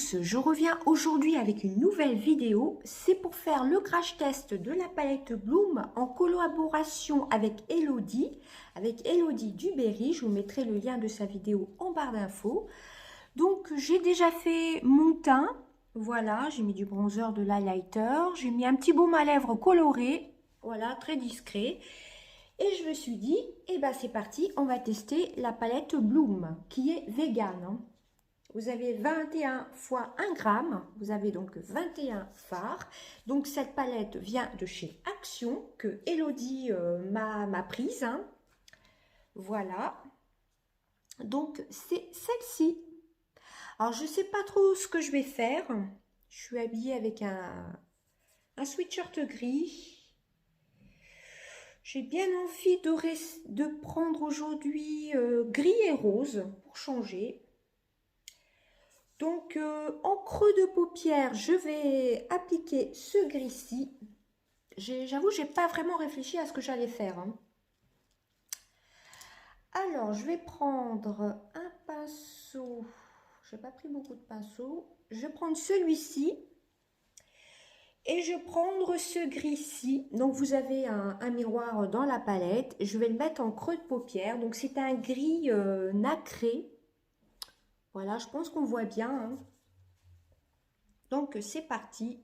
tous, je reviens aujourd'hui avec une nouvelle vidéo. C'est pour faire le crash test de la palette Bloom en collaboration avec Elodie Duberry. Je vous mettrai le lien de sa vidéo en barre d'infos. Donc j'ai déjà fait mon teint, voilà, j'ai mis du bronzer, de l'highlighter, j'ai mis un petit baume à lèvres coloré, voilà, très discret. Et je me suis dit, eh ben c'est parti, on va tester la palette Bloom qui est vegan, hein. Vous avez 21 fois 1 gramme, vous avez donc 21 fards. Donc cette palette vient de chez Action, que Elodie m'a prise, hein. Voilà, donc c'est celle-ci. Alors je ne sais pas trop ce que je vais faire. Je suis habillée avec un sweatshirt gris. J'ai bien envie de prendre aujourd'hui gris et rose pour changer. Donc, en creux de paupière, je vais appliquer ce gris-ci. J'avoue, je n'ai pas vraiment réfléchi à ce que j'allais faire, hein. Alors, je vais prendre un pinceau. Je n'ai pas pris beaucoup de pinceaux. Je vais prendre celui-ci. Et je vais prendre ce gris-ci. Donc, vous avez un miroir dans la palette. Je vais le mettre en creux de paupière. Donc, c'est un gris nacré. Voilà, je pense qu'on voit bien, hein. Donc, c'est parti.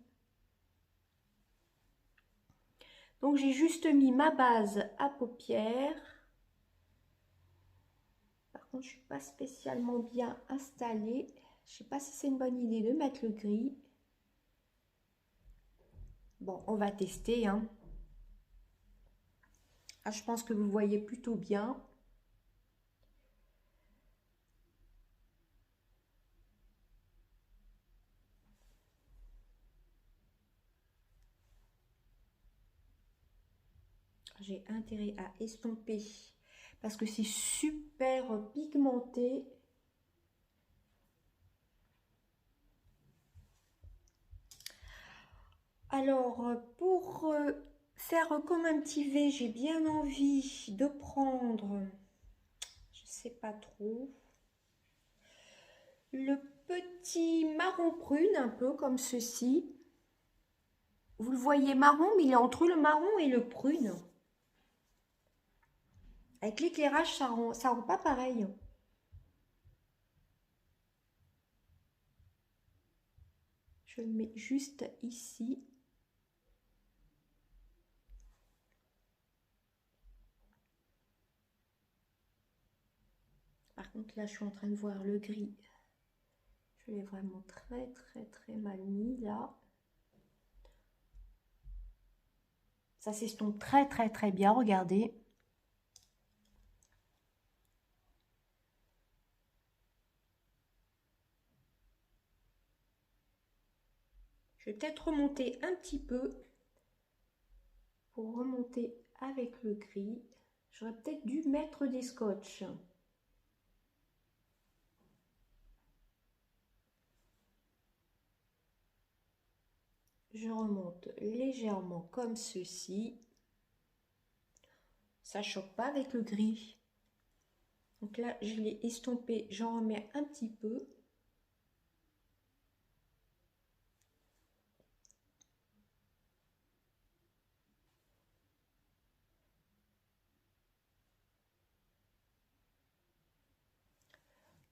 Donc, j'ai juste mis ma base à paupières. Par contre, je ne suis pas spécialement bien installée. Je ne sais pas si c'est une bonne idée de mettre le gris. Bon, on va tester, hein. Ah, je pense que vous voyez plutôt bien. J'ai intérêt à estomper parce que c'est super pigmenté. Alors, pour faire comme un petit V, j'ai bien envie de prendre, je ne sais pas trop, le petit marron prune, un peu comme ceci. Vous le voyez marron, mais il est entre le marron et le prune. Avec l'éclairage, ça rend pas pareil. Je le mets juste ici. Par contre, là, je suis en train de voir le gris. Je l'ai vraiment très mal mis, là. Ça s'estompe très bien, regardez. Je vais peut-être remonter un petit peu pour remonter avec le gris. J'aurais peut-être dû mettre des scotch. Je remonte légèrement comme ceci. Ça choque pas avec le gris. Donc là, je l'ai estompé, j'en remets un petit peu.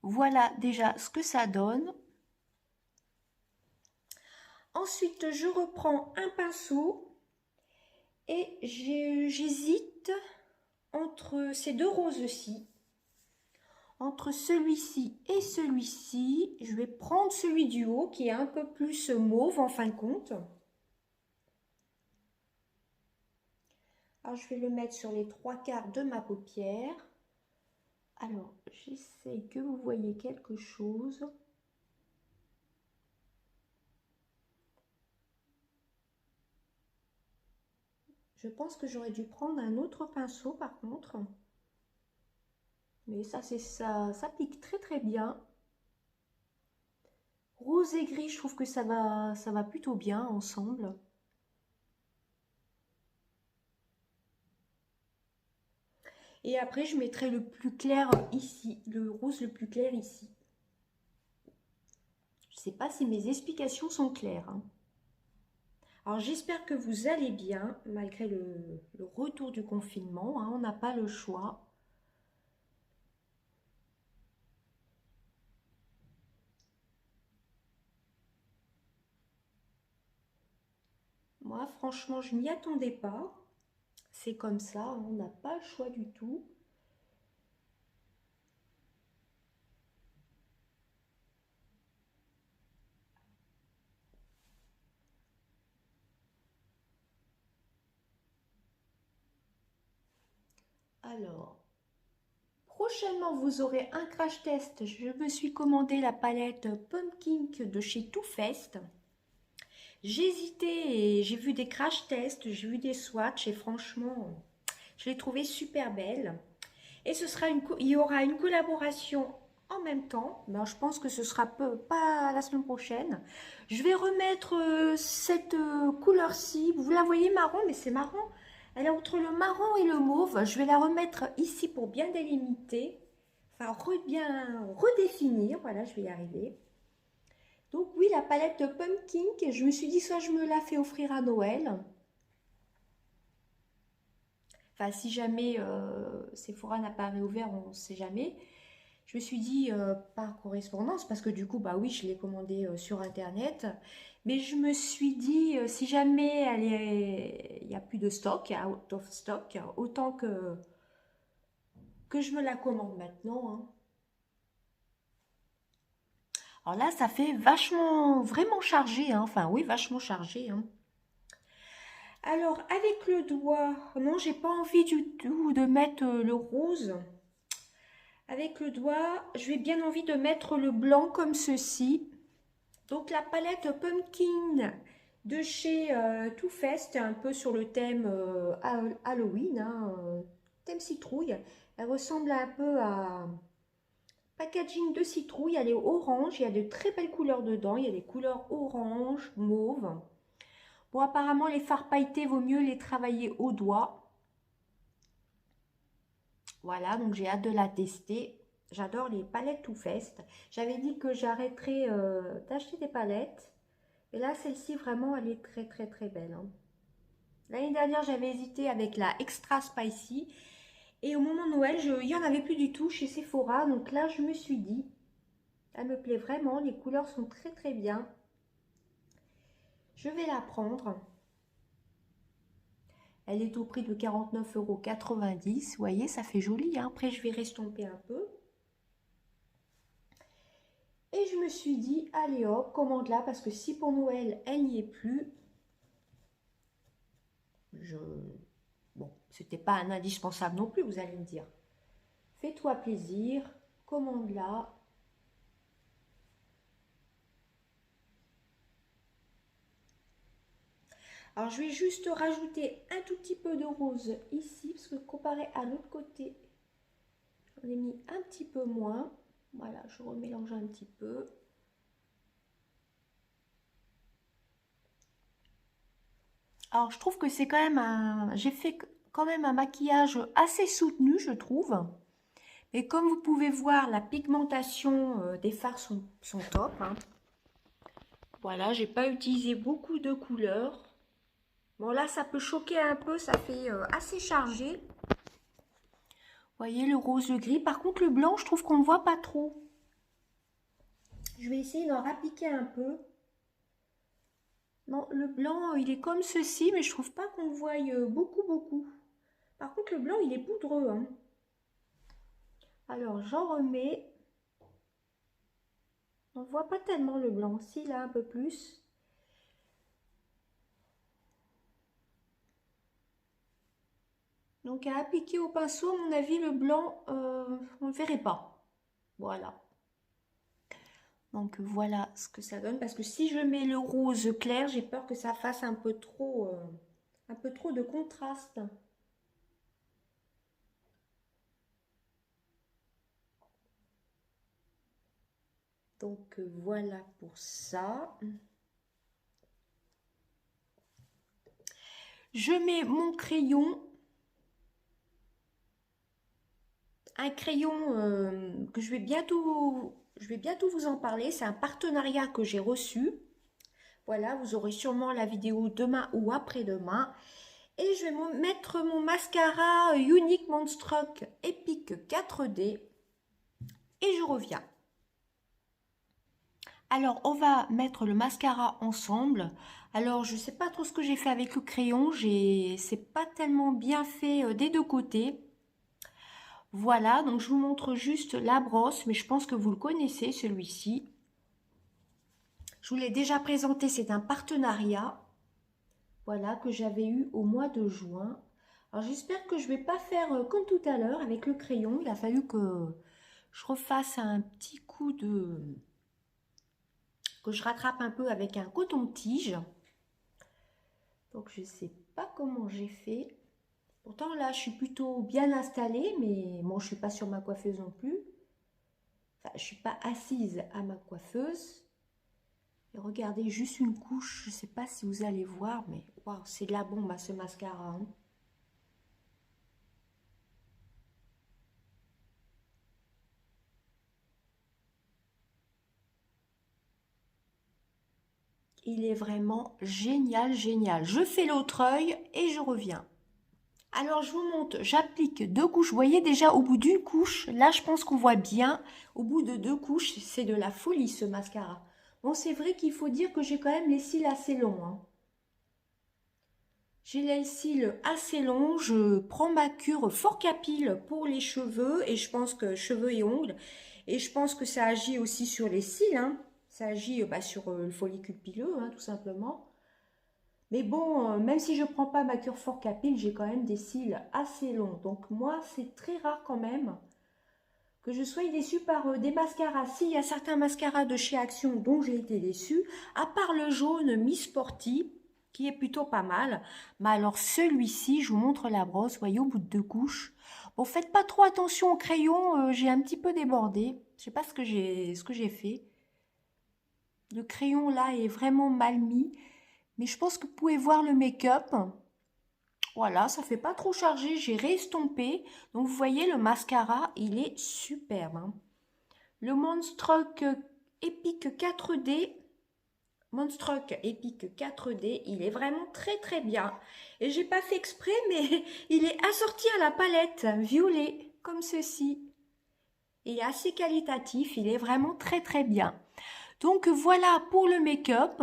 Voilà déjà ce que ça donne. Ensuite, je reprends un pinceau et j'hésite entre ces deux roses-ci. Entre celui-ci et celui-ci, je vais prendre celui du haut qui est un peu plus mauve en fin de compte. Alors, je vais le mettre sur les 3/4 de ma paupière. Alors, j'essaie que vous voyez quelque chose. Je pense que j'aurais dû prendre un autre pinceau par contre. Mais ça, c'est ça pique très bien. Rose et gris, je trouve que ça va plutôt bien ensemble. Et après, je mettrai le plus clair ici, le rose le plus clair ici. sais pas si mes explications sont claires, hein. Alors j'espère que vous allez bien, malgré le retour du confinement, hein, on n'a pas le choix. Moi, franchement, je m'y attendais pas. C'est comme ça, hein, on n'a pas le choix du tout. Alors, prochainement, vous aurez un crash test. Je me suis commandé la palette Pumpkin de chez Too Faced. J'ai hésité et j'ai vu des crash tests, j'ai vu des swatchs et franchement, je l'ai trouvée super belle. Et il y aura une collaboration en même temps. Ben, je pense que ce sera pas la semaine prochaine. Je vais remettre cette couleur-ci. Vous la voyez marron, mais c'est marron. Elle est entre le marron et le mauve. Je vais la remettre ici pour bien délimiter. Enfin, bien redéfinir. Voilà, je vais y arriver. Donc oui, la palette Pumpkin, je me suis dit soit je me la fais offrir à Noël. Enfin, si jamais Sephora n'a pas réouvert, on ne sait jamais. Je me suis dit par correspondance, parce que du coup, bah oui, je l'ai commandé sur Internet. Mais je me suis dit, si jamais il n'y a plus de stock, out of stock, autant que je me la commande maintenant, hein. Alors là, ça fait vachement, vraiment chargé, hein. Enfin oui, vachement chargé, hein. Alors, avec le doigt, non, j'ai pas envie du tout de mettre le rose. Avec le doigt, je vais bien envie de mettre le blanc comme ceci. Donc la palette Pumpkin de chez Too Faced, un peu sur le thème Halloween, hein, thème citrouille. Elle ressemble un peu à packaging de citrouille. Elle est orange, il y a de très belles couleurs dedans. Il y a des couleurs orange, mauve. Bon, apparemment, les fards pailletés, vaut mieux les travailler au doigt. Voilà, donc j'ai hâte de la tester. J'adore les palettes Too Faced. J'avais dit que j'arrêterais d'acheter des palettes. Et là, celle-ci, vraiment, elle est très, très, très belle, hein. L'année dernière, j'avais hésité avec la Extra Spicy. Et au moment de Noël, il n'y en avait plus du tout chez Sephora. Donc là, je me suis dit, elle me plaît vraiment. Les couleurs sont très, très bien. Je vais la prendre. Elle est au prix de 49,90 €. Vous voyez, ça fait joli, hein. Après, je vais restomper un peu. Et je me suis dit, allez hop, commande-la. Parce que si pour Noël, elle n'y est plus, bon, c'était pas un indispensable non plus, vous allez me dire. Fais-toi plaisir, commande-la. Alors, je vais juste rajouter un tout petit peu de rose ici, parce que comparé à l'autre côté, j'en ai mis un petit peu moins. Voilà, je remélange un petit peu. Alors, je trouve que c'est quand même j'ai fait quand même un maquillage assez soutenu, je trouve. Et comme vous pouvez voir, la pigmentation des fards sont top, hein. Voilà, j'ai pas utilisé beaucoup de couleurs. Bon, là, ça peut choquer un peu, ça fait assez chargé. Vous voyez le rose, le gris. Par contre, le blanc, je trouve qu'on ne voit pas trop. Je vais essayer d'en rappiquer un peu. Non, le blanc, il est comme ceci, mais je trouve pas qu'on le voie beaucoup, beaucoup. Par contre, le blanc, il est poudreux, hein. Alors, j'en remets. On ne voit pas tellement le blanc. Si, là, un peu plus. Donc, à appliquer au pinceau, à mon avis, le blanc, on ne le verrait pas. Voilà. Donc, voilà ce que ça donne. Parce que si je mets le rose clair, j'ai peur que ça fasse un peu trop de contraste. Donc, voilà pour ça. Je mets mon crayon. Un crayon que je vais bientôt Je vais bientôt vous en parler. C'est un partenariat que j'ai reçu. Voilà, vous aurez sûrement la vidéo demain ou après-demain. Et je vais mettre mon mascara Unique Monstroke Epic 4D. Et je reviens. Alors, on va mettre le mascara ensemble. Alors, je ne sais pas trop ce que j'ai fait avec le crayon. C'est pas tellement bien fait des deux côtés. Voilà, donc je vous montre juste la brosse, mais je pense que vous le connaissez, celui-ci. Je vous l'ai déjà présenté, c'est un partenariat. Voilà, que j'avais eu au mois de juin. Alors, j'espère que je ne vais pas faire comme tout à l'heure avec le crayon. Il a fallu que je refasse un petit coup de... que je rattrape un peu avec un coton-tige. Donc, je ne sais pas comment j'ai fait. Pourtant, là, je suis plutôt bien installée, mais bon, je ne suis pas sur ma coiffeuse non plus. Enfin, je ne suis pas assise à ma coiffeuse. Et regardez, juste une couche, je ne sais pas si vous allez voir, mais waouh, c'est de la bombe à ce mascara. Hein. Il est vraiment génial, génial. Je fais l'autre œil et je reviens. Alors, je vous montre, j'applique 2 couches. Vous voyez déjà, au bout d'une couche, là, je pense qu'on voit bien. Au bout de 2 couches, c'est de la folie, ce mascara. Bon, c'est vrai qu'il faut dire que j'ai quand même les cils assez longs. Hein. J'ai les cils assez longs. Je prends ma cure Fort Capil pour les cheveux. Et je pense que cheveux et ongles. Et je pense que ça agit aussi sur les cils. Hein. Ça agit sur le follicule pileux, hein, tout simplement. Mais bon, même si je ne prends pas ma cure Fort Capil, j'ai quand même des cils assez longs. Donc moi, c'est très rare quand même que je sois déçue par des mascaras. Si, il y a certains mascaras de chez Action dont j'ai été déçue, à part le jaune Miss Sporty, qui est plutôt pas mal. Mais alors celui-ci, je vous montre la brosse, voyez, au bout de 2 couches. Bon, faites pas trop attention au crayon, j'ai un petit peu débordé. Je sais pas ce que j'ai fait. Le crayon là est vraiment mal mis. Mais je pense que vous pouvez voir le make-up. Voilà, ça fait pas trop chargé, j'ai réestompé. Donc vous voyez, le mascara, il est superbe. Hein. Le Monstroke Epic 4D, Monstroke Epic 4D, il est vraiment très très bien. Et j'ai pas fait exprès, mais il est assorti à la palette violet, comme ceci. Il est assez qualitatif, il est vraiment très très bien. Donc voilà pour le make-up.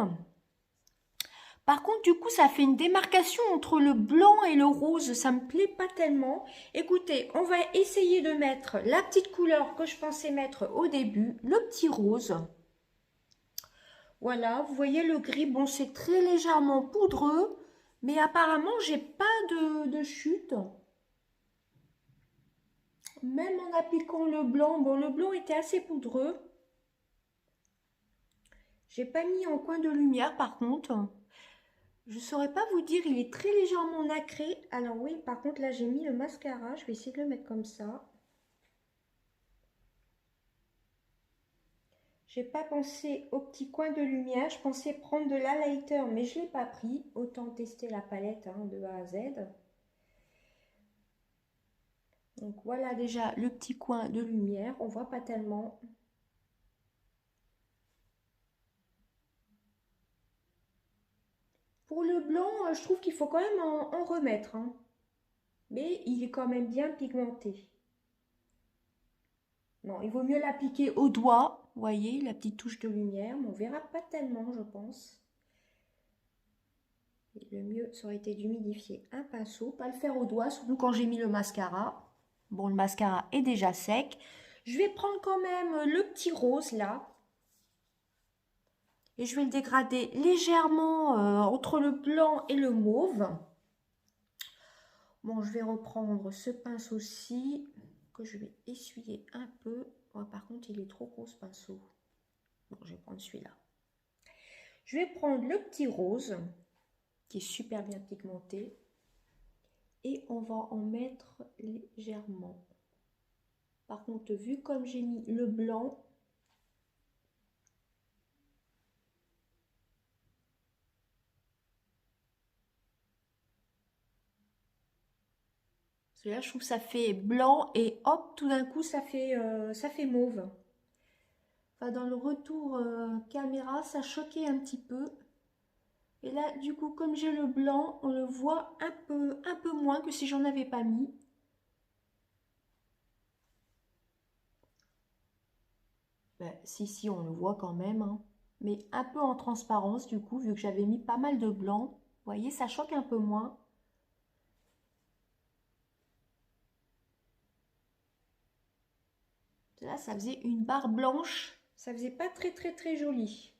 Par contre, du coup, ça fait une démarcation entre le blanc et le rose. Ça me plaît pas tellement. Écoutez, on va essayer de mettre la petite couleur que je pensais mettre au début, le petit rose. Voilà, vous voyez le gris, bon, c'est très légèrement poudreux, mais apparemment, j'ai pas de chute. Même en appliquant le blanc, bon, le blanc était assez poudreux. J'ai pas mis en coin de lumière, par contre. Je ne saurais pas vous dire, il est très légèrement nacré. Alors oui, par contre, là, j'ai mis le mascara. Je vais essayer de le mettre comme ça. J'ai pas pensé au petit coin de lumière. Je pensais prendre de l'highlighter, mais je ne l'ai pas pris. Autant tester la palette hein, de A à Z. Donc voilà déjà le petit coin de lumière. On voit pas tellement. Pour le blanc, je trouve qu'il faut quand même en remettre. Hein. Mais il est quand même bien pigmenté. Non, il vaut mieux l'appliquer au doigt. Vous voyez, la petite touche de lumière. Mais on verra pas tellement, je pense. Et le mieux, ça aurait été d'humidifier un pinceau. Pas le faire au doigt, surtout quand j'ai mis le mascara. Bon, le mascara est déjà sec. Je vais prendre quand même le petit rose, là. Et je vais le dégrader légèrement entre le blanc et le mauve. Bon, je vais reprendre ce pinceau-ci que je vais essuyer un peu. Oh, par contre, il est trop gros ce pinceau. Bon, je vais prendre celui-là. Je vais prendre le petit rose qui est super bien pigmenté. Et on va en mettre légèrement. Par contre, vu comme j'ai mis le blanc, là, je trouve que ça fait blanc et hop, tout d'un coup, ça fait mauve. Enfin, dans le retour caméra, ça choquait un petit peu. Et là, du coup, comme j'ai le blanc, on le voit un peu moins que si j'en avais pas mis. Ben, si, on le voit quand même, hein. Mais un peu en transparence, du coup, vu que j'avais mis pas mal de blanc. Vous voyez, ça choque un peu moins. Là, ça faisait une barre blanche. Ça faisait pas très joli.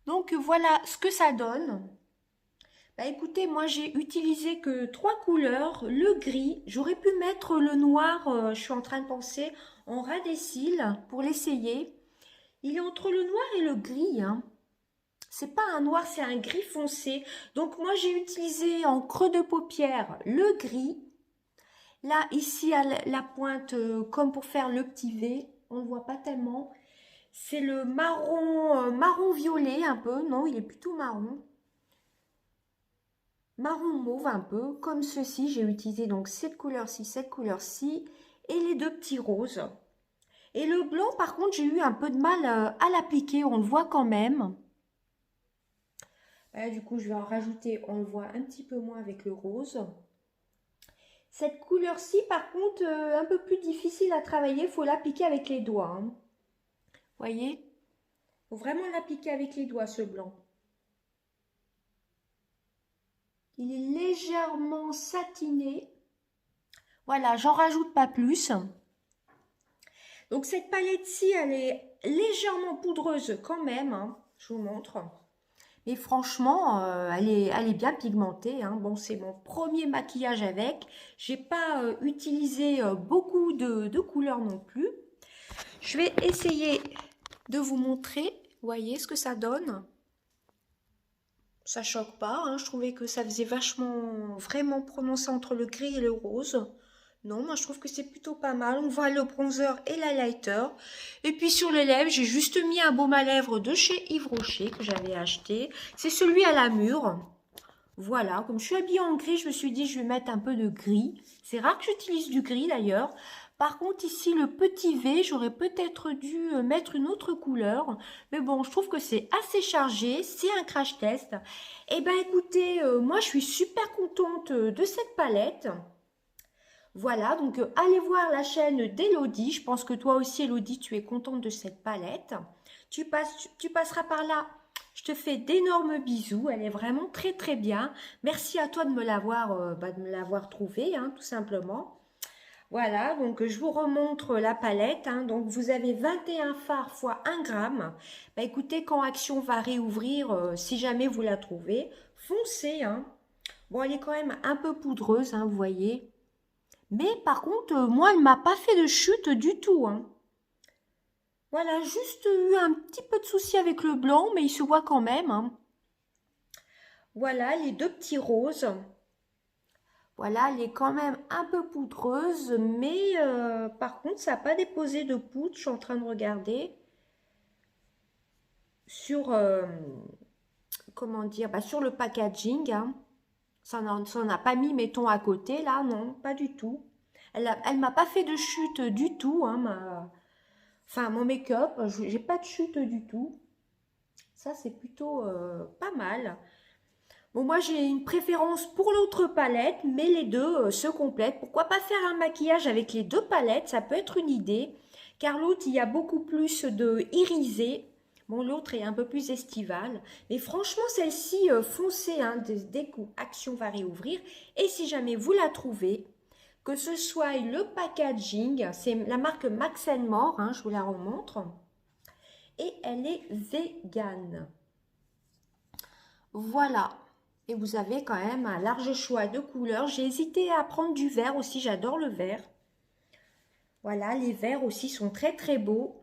Donc voilà ce que ça donne. Bah écoutez, moi j'ai utilisé que trois couleurs, le gris, j'aurais pu mettre le noir, je suis en train de penser, en ras des cils pour l'essayer. Il est entre le noir et le gris, hein. C'est pas un noir, c'est un gris foncé. Donc moi j'ai utilisé en creux de paupière le gris. Là, ici à la pointe, comme pour faire le petit V, on ne le voit pas tellement. C'est le marron, marron violet un peu, non, il est plutôt marron. Marron mauve un peu, comme ceci. J'ai utilisé donc cette couleur-ci et les deux petits roses. Et le blanc, par contre, j'ai eu un peu de mal à l'appliquer, on le voit quand même. Là, du coup, je vais en rajouter, on le voit un petit peu moins avec le rose. Cette couleur-ci, par contre, un peu plus difficile à travailler, il faut l'appliquer avec les doigts, hein. Voyez? Il faut vraiment l'appliquer avec les doigts, ce blanc. Il est légèrement satiné. Voilà, j'en rajoute pas plus. Donc cette palette-ci, elle est légèrement poudreuse quand même, hein, je vous montre. Mais franchement, elle est bien pigmentée, hein. Bon, c'est mon premier maquillage avec. J'ai pas utilisé beaucoup de couleurs non plus. Je vais essayer de vous montrer. Vous voyez ce que ça donne? Ça choque pas, hein. Je trouvais que ça faisait vachement, vraiment prononcé entre le gris et le rose. Non, moi je trouve que c'est plutôt pas mal. On voit le bronzer et l'highlighter. Et puis sur les lèvres, j'ai juste mis un baume à lèvres de chez Yves Rocher que j'avais acheté. C'est celui à la mûre. Voilà, comme je suis habillée en gris, je me suis dit je vais mettre un peu de gris. C'est rare que j'utilise du gris d'ailleurs. Par contre ici le petit V, j'aurais peut-être dû mettre une autre couleur. Mais bon, je trouve que c'est assez chargé, c'est un crash test. Eh ben écoutez, moi je suis super contente de cette palette. Voilà, donc allez voir la chaîne d'Elodie. Je pense que toi aussi, Elodie, tu es contente de cette palette. Tu passeras par là. Je te fais d'énormes bisous. Elle est vraiment très bien. Merci à toi de me l'avoir trouvée, hein, tout simplement. Voilà, donc je vous remontre la palette, hein. Donc vous avez 21 fards fois 1 gramme. Bah écoutez, quand Action va réouvrir, si jamais vous la trouvez, foncez, hein. Bon, elle est quand même un peu poudreuse, hein, vous voyez. Mais par contre, moi, elle m'a pas fait de chute du tout, hein. Voilà, juste eu un petit peu de souci avec le blanc, mais il se voit quand même, hein. Voilà, les deux petits roses. Voilà, elle est quand même un peu poudreuse, mais par contre, ça n'a pas déposé de poudre. Je suis en train de regarder sur, comment dire, bah, sur le packaging, hein. Ça n'en a pas mis, mettons, à côté, là, non, pas du tout. Elle m'a pas fait de chute du tout, hein, enfin, mon make-up, j'ai pas de chute du tout. Ça, c'est plutôt pas mal. Bon, moi, j'ai une préférence pour l'autre palette, mais les deux se complètent. Pourquoi pas faire un maquillage avec les deux palettes? Ça peut être une idée. Car l'autre, il y a beaucoup plus de irisé. Bon, l'autre est un peu plus estival. Mais franchement, celle-ci, foncez, hein, dès que Action va réouvrir. Et si jamais vous la trouvez, que ce soit le packaging, c'est la marque Max More, hein, je vous la remontre. Et elle est végane. Voilà. Et vous avez quand même un large choix de couleurs. J'ai hésité à prendre du vert aussi, j'adore le vert. Voilà, les verts aussi sont très beaux.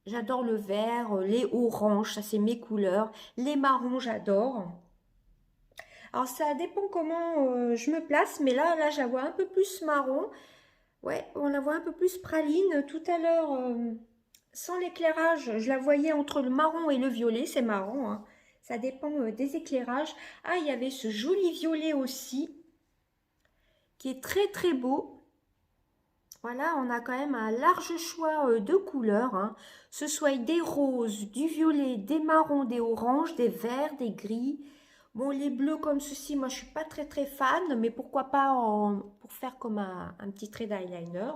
J'adore le vert, les oranges, ça c'est mes couleurs. Les marrons, j'adore. Alors ça dépend comment je me place, mais là je la vois un peu plus marron. Ouais, on la voit un peu plus praline. Tout à l'heure, sans l'éclairage, je la voyais entre le marron et le violet, c'est marrant, hein. Ça dépend des éclairages. Ah, il y avait ce joli violet aussi, qui est très très beau. Voilà, on a quand même un large choix de couleurs, hein. Ce soit des roses, du violet, des marrons, des oranges, des verts, des gris. Bon, les bleus comme ceci, moi je suis pas très très fan, mais pourquoi pas pour faire comme un petit trait d'eyeliner.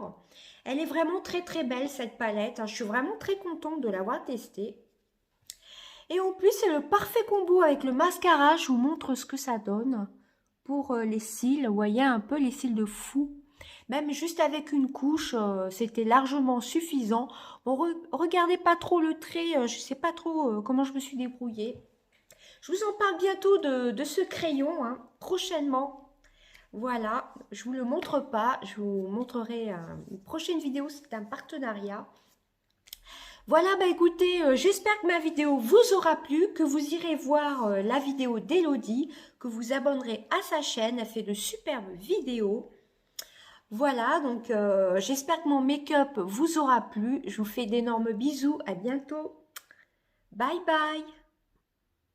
Elle est vraiment très très belle cette palette, hein. Je suis vraiment très contente de l'avoir testée. Et en plus, c'est le parfait combo avec le mascara. Je vous montre ce que ça donne pour les cils. Vous voyez un peu les cils de fou. Même juste avec une couche, c'était largement suffisant. Bon, regardez pas trop le trait, je sais pas trop comment je me suis débrouillée. Je vous en parle bientôt de ce crayon, hein, prochainement. Voilà, je vous le montre pas, je vous montrerai une prochaine vidéo, c'est un partenariat. Voilà, bah écoutez, j'espère que ma vidéo vous aura plu, que vous irez voir la vidéo d'Elodie, que vous abonnerez à sa chaîne, elle fait de superbes vidéos. Voilà, donc j'espère que mon make-up vous aura plu. Je vous fais d'énormes bisous, à bientôt. Bye bye.